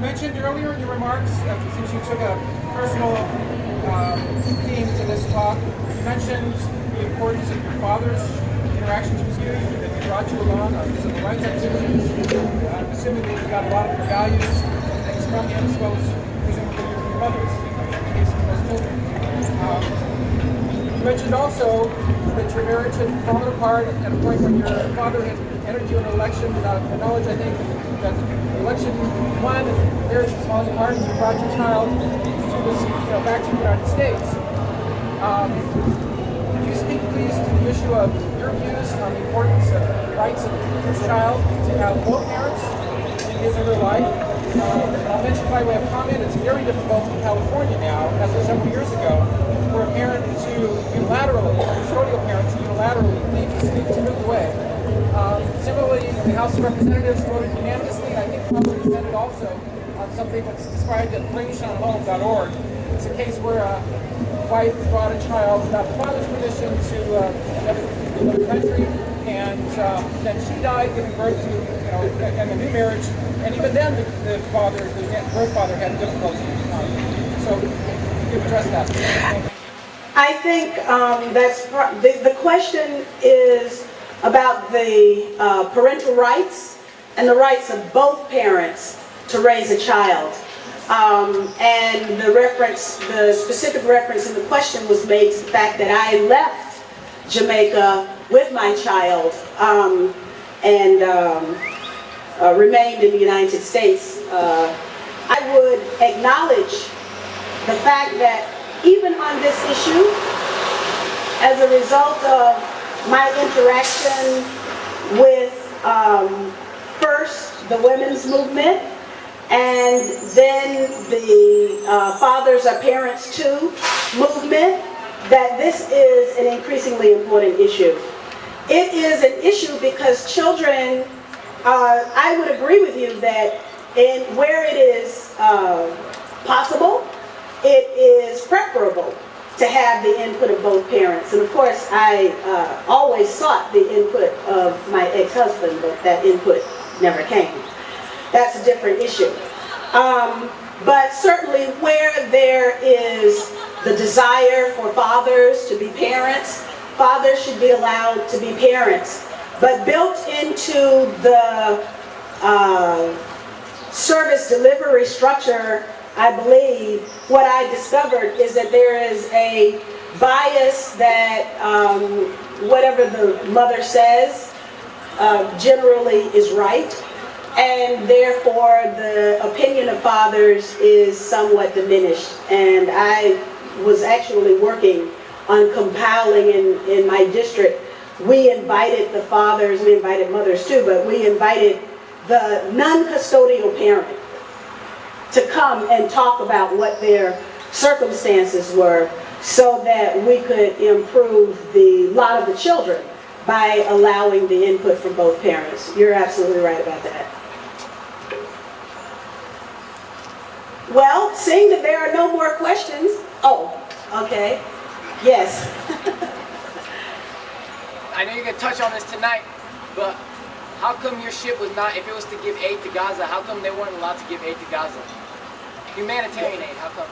mentioned earlier in your remarks, since you took a personal theme to this talk, you mentioned the importance of your father's interactions with you, that he brought you along on civil rights activities. I'm assuming that you got a lot of your values and things from him, as well as presumably your mother's, in the case of those children. You mentioned also that your marriage had fallen apart at a point when your father had entered you in an election without the knowledge, I think, that the election won, and the marriage was falling apart, and you brought your child to this, back to the United States. Could you speak, please, to the issue of your views on the importance of the rights of this child to have both parents in his or her life? I'll mention by way of comment, it's very difficult in California now, as was several years ago, for a parent to unilaterally, a custodial parent to unilaterally leave the state to move away. Similarly, the House of Representatives voted unanimously, and I think probably the Senate also, on something that's described at bringseanhome.org. It's a case where a wife brought a child without the father's permission to another country, and then she died, giving birth to, and a new marriage, and even then the birth father had difficulty. So you could address that. Thank you. I think the question is about the parental rights and the rights of both parents to raise a child. And the specific reference in the question was made to the fact that I left Jamaica with my child and remained in the United States. I would acknowledge the fact that even on this issue, as a result of my interaction with first the women's movement and then the Fathers Are Parents Too movement, that this is an increasingly important issue. It is an issue because children, I would agree with you that where it is possible, it is preferable to have the input of both parents. And of course, I always sought the input of my ex-husband, but that input never came. That's a different issue. But certainly where there is the desire for fathers to be parents, fathers should be allowed to be parents. But built into the service delivery structure, I believe, what I discovered is that there is a bias that whatever the mother says generally is right, and therefore the opinion of fathers is somewhat diminished. And I was actually working on compiling in my district. We invited the fathers, we invited mothers too, but we invited the non-custodial parent to come and talk about what their circumstances were so that we could improve the lot of the children by allowing the input from both parents. You're absolutely right about that. Well, seeing that there are no more questions, oh, okay, yes. I know you're going to touch on this tonight, but how come your ship was not, if it was to give aid to Gaza, how come they weren't allowed to give aid to Gaza? Humanitarian aid, how come?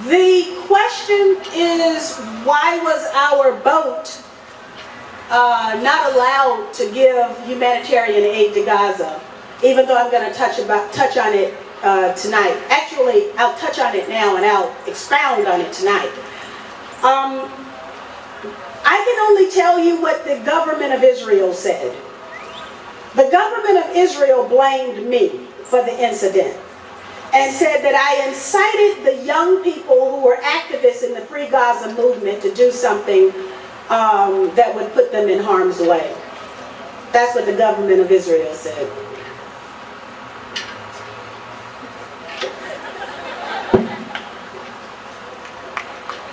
The question is, why was our boat not allowed to give humanitarian aid to Gaza? Even though I'm going to touch on it tonight. Actually, I'll touch on it now and I'll expound on it tonight. I can only tell you what the government of Israel said. The government of Israel blamed me for the incident and said that I incited the young people who were activists in the Free Gaza Movement to do something that would put them in harm's way. That's what the government of Israel said.